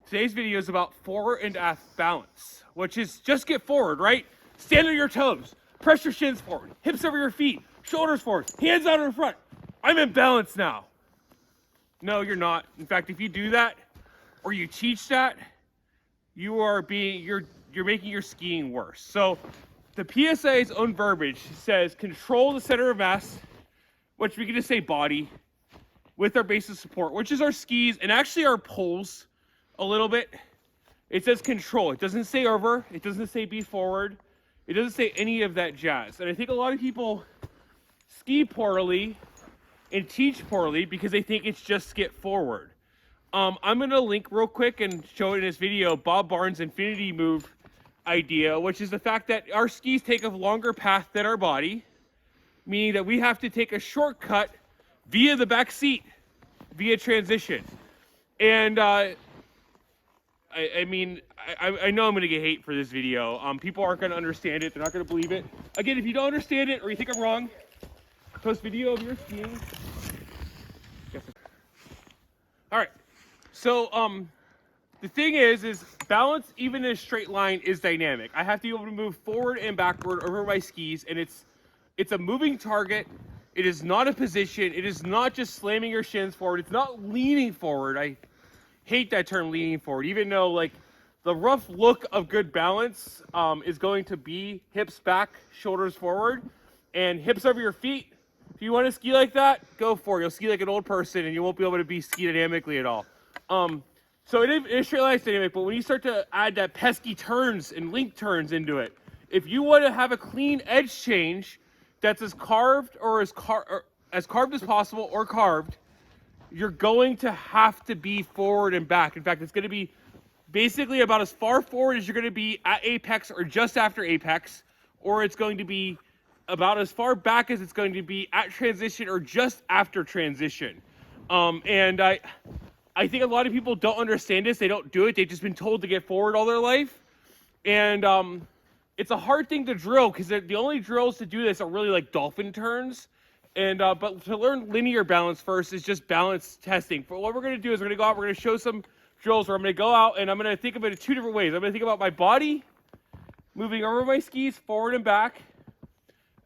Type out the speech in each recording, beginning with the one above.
Today's video is about fore and aft balance, which is just get forward, right? Stand on your toes, press your shins forward, hips over your feet, shoulders forward, hands out in front. I'm in balance now. No, you're not. In fact, if you do that or you teach that, you're making your skiing worse. So the PSIA's own verbiage says control the center of mass, which we can just say body, with our base of support, which is our skis and actually our poles a little bit. It says control. It doesn't say over. It doesn't say be forward. It doesn't say any of that jazz. And I think a lot of people ski poorly and teach poorly because they think it's just get forward. I'm going to link real quick and show in this video Bob Barnes' infinity move idea, which is the fact that our skis take a longer path than our body, meaning that we have to take a shortcut via the back seat, via transition. And I know I'm going to get hate for this video. People aren't going to understand it. They're not going to believe it. Again, if you don't understand it or you think I'm wrong, post video of your skiing. All right. So the thing is balance, even in a straight line, is dynamic. I have to be able to move forward and backward over my skis, and it's a moving target. It is not a position. It is not just slamming your shins forward. It's not leaning forward. I hate that term, leaning forward, even though like the rough look of good balance is going to be hips back, shoulders forward, and hips over your feet. If you want to ski like that, go for it. You'll ski like an old person and you won't be able to be ski dynamically at all. So it is straight line dynamic, but when you start to add that pesky turns and link turns into it, if you want to have a clean edge change that's as carved or as carved as possible or carved, you're going to have to be forward and back. In fact, it's going to be basically about as far forward as you're going to be at apex or just after apex, or it's going to be about as far back as it's going to be at transition or just after transition. And I think a lot of people don't understand this. They don't do it. They've just been told to get forward all their life. And it's a hard thing to drill because the only drills to do this are really like dolphin turns. And but to learn linear balance first is just balance testing. But what we're going to do is we're going to go out, we're going to show some drills where I'm going to go out and I'm going to think of it in two different ways. I'm going to think about my body moving over my skis forward and back.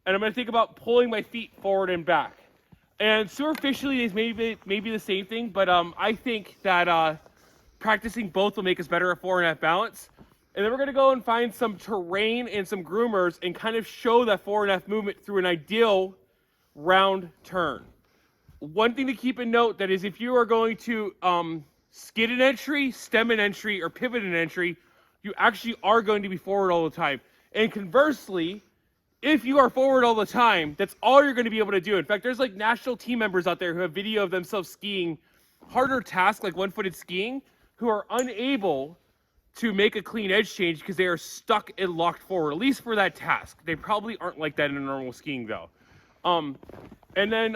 And I'm going to think about pulling my feet forward and back. And superficially, it's maybe the same thing, but I think that practicing both will make us better at fore and aft balance. And then we're going to go and find some terrain and some groomers and kind of show that fore and aft movement through an ideal round turn. One thing to keep in note that is if you are going to skid an entry, stem an entry, or pivot an entry, you actually are going to be forward all the time. And conversely, if you are forward all the time, that's all you're going to be able to do. In fact, there's like national team members out there who have video of themselves skiing harder tasks like one-footed skiing who are unable to make a clean edge change because they are stuck and locked forward, at least for that task. They probably aren't like that in a normal skiing though. And then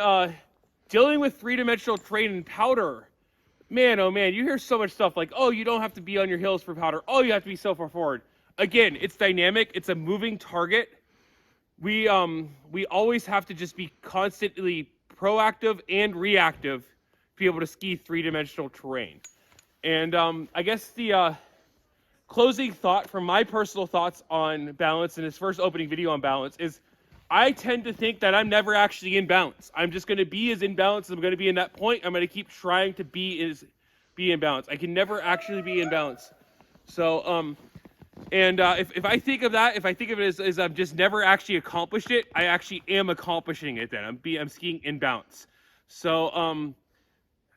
dealing with three-dimensional terrain and powder. Man, oh man, you hear so much stuff like, oh, you don't have to be on your heels for powder. Oh, you have to be so far forward. Again, it's dynamic. It's a moving target. We always have to just be constantly proactive and reactive to be able to ski three-dimensional terrain. And I guess the closing thought from my personal thoughts on balance in this first opening video on balance is I tend to think that I'm never actually in balance. I'm just going to be as in balance as I'm going to be in that point. I'm going to keep trying to be in balance. I can never actually be in balance. So if I think of that, if I think of it as I've just never actually accomplished it, I actually am accomplishing it then. I'm skiing in balance. So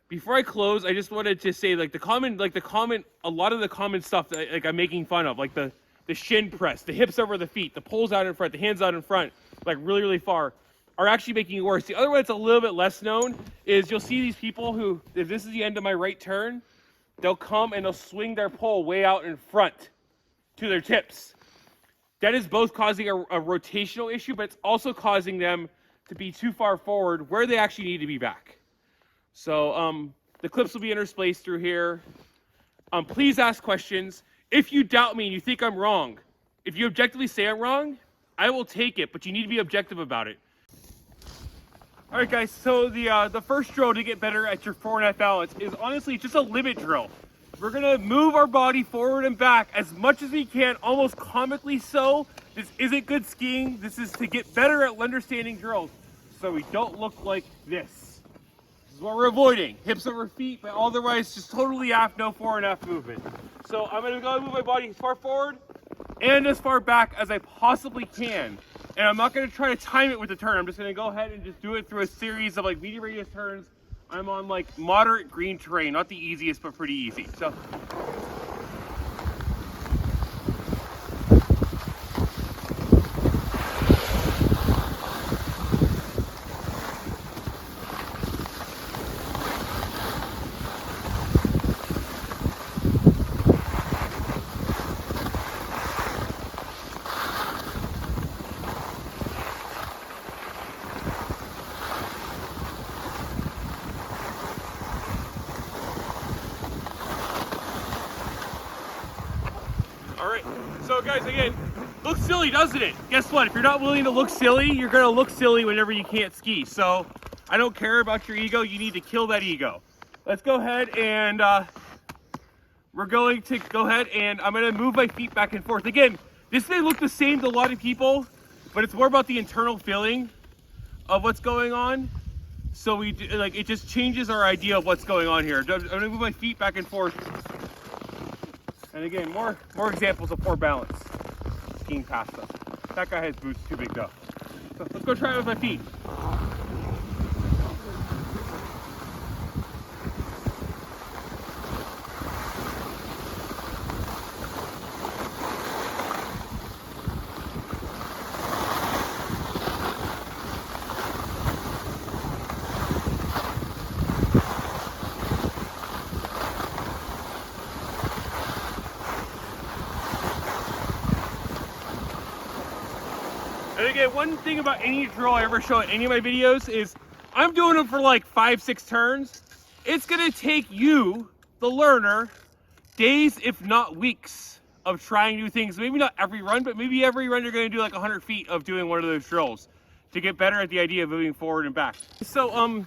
before I close, I just wanted to say a lot of the common stuff that like I'm making fun of, like the shin press, the hips over the feet, the poles out in front, the hands out in front, like really, really far, are actually making it worse. The other one that's a little bit less known is you'll see these people who, if this is the end of my right turn, they'll come and they'll swing their pole way out in front to their tips. That is both causing a rotational issue, but it's also causing them to be too far forward where they actually need to be back. So the clips will be interspaced through here. Please ask questions. If you doubt me and you think I'm wrong, if you objectively say I'm wrong, I will take it, but you need to be objective about it. All right, guys, so the first drill to get better at your fore and aft balance is honestly just a limit drill. we're gonna move our body forward and back as much as we can, almost comically so. This isn't good skiing. This is to get better at understanding drills, so we don't look like this. This is what we're avoiding. Hips over feet, but otherwise just totally aft, no fore and aft movement. So I'm gonna go move my body as far forward and as far back as I possibly can. And I'm not gonna try to time it with the turn. I'm just gonna go ahead and just do it through a series of like medium radius turns. I'm on like moderate green terrain, not the easiest, but pretty easy. So. Alright, so guys, again, looks silly, doesn't it? Guess what? If you're not willing to look silly, you're going to look silly whenever you can't ski. So, I don't care about your ego, you need to kill that ego. Let's go ahead and, we're going to go ahead and I'm going to move my feet back and forth. Again, this may look the same to a lot of people, but it's more about the internal feeling of what's going on. So we do, like, it just changes our idea of what's going on here. I'm going to move my feet back and forth. And again, more examples of poor balance skiing past us. That guy has boots too big though. So let's go try it with my feet. And again, one thing about any drill I ever show in any of my videos is I'm doing them for like 5-6 turns. It's gonna take you, the learner, days if not weeks of trying new things. Maybe not every run, but maybe every run you're gonna do like 100 feet of doing one of those drills to get better at the idea of moving forward and back. So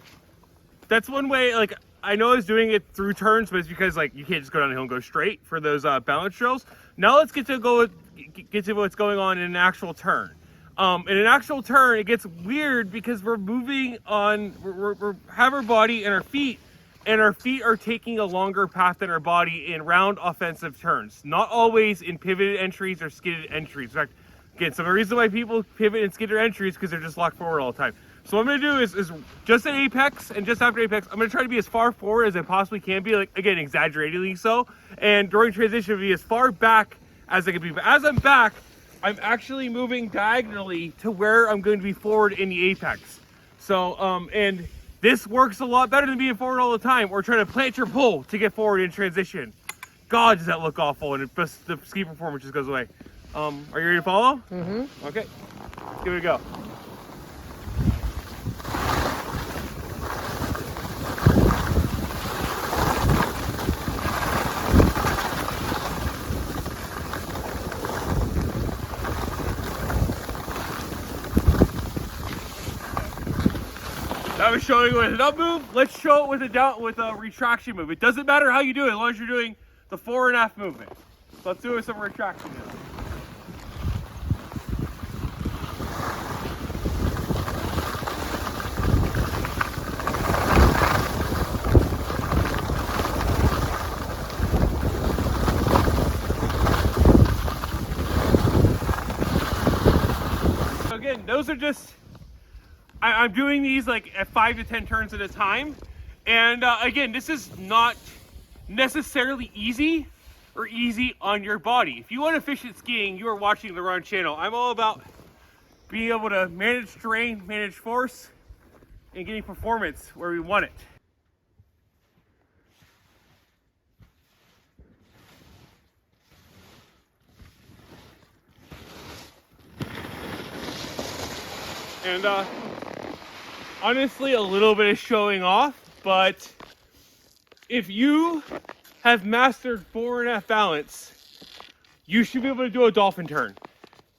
that's one way. Like, I know I was doing it through turns, but it's because like you can't just go down the hill and go straight for those balance drills. Now let's get to what's going on in an actual turn. In an actual turn, it gets weird because we're moving on, we have our body and our feet are taking a longer path than our body in round offensive turns. Not always in pivoted entries or skidded entries. In fact, again, so the reason why people pivot and skid their entries is because they're just locked forward all the time. So what I'm gonna do is just at apex and just after apex, I'm gonna try to be as far forward as I possibly can be, like, again, exaggeratedly so. And during transition, be as far back as I can be. But as I'm back, I'm actually moving diagonally to where I'm going to be forward in the apex. So, and this works a lot better than being forward all the time or trying to plant your pull to get forward in transition. God, does that look awful, and the ski performance just goes away. Are you ready to follow? Mm-hmm. Okay, let's give it a go. I was showing it with an up move. Let's show it with a retraction move. It doesn't matter how you do it as long as you're doing the fore and aft movement. So let's do it with some retraction now. So again, those are just, I'm doing these like at 5 to 10 turns at a time. And again, this is not necessarily easy or easy on your body. If you want efficient skiing, you are watching the wrong channel. I'm all about being able to manage terrain, manage force, and getting performance where we want it. And honestly, a little bit of showing off, but if you have mastered fore and aft balance, you should be able to do a dolphin turn.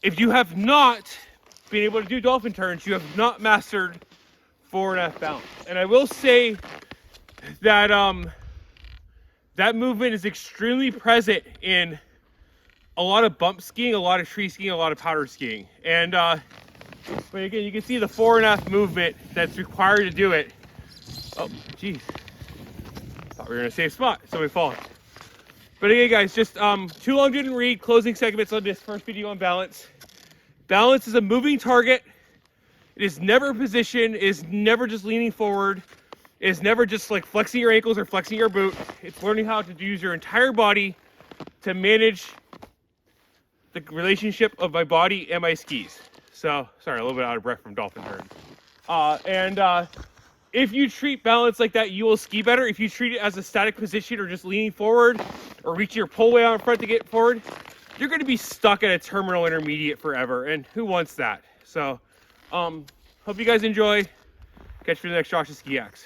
If you have not been able to do dolphin turns, you have not mastered fore and aft balance. And I will say that that movement is extremely present in a lot of bump skiing, a lot of tree skiing, a lot of powder skiing. And but again, you can see the fore and aft movement that's required to do it. Oh, geez. Thought we were in a safe spot, so we fall. But again, guys, just too long didn't read. Closing segments on this first video on balance. Balance is a moving target. It is never a position. It is never just leaning forward. It is never just like flexing your ankles or flexing your boot. It's learning how to use your entire body to manage the relationship of my body and my skis. So, sorry, a little bit out of breath from dolphin turn. If you treat balance like that, you will ski better. If you treat it as a static position or just leaning forward or reaching your pole way out in front to get forward, you're going to be stuck at a terminal intermediate forever. And who wants that? So, hope you guys enjoy. Catch you for the next Josh's Ski Axe.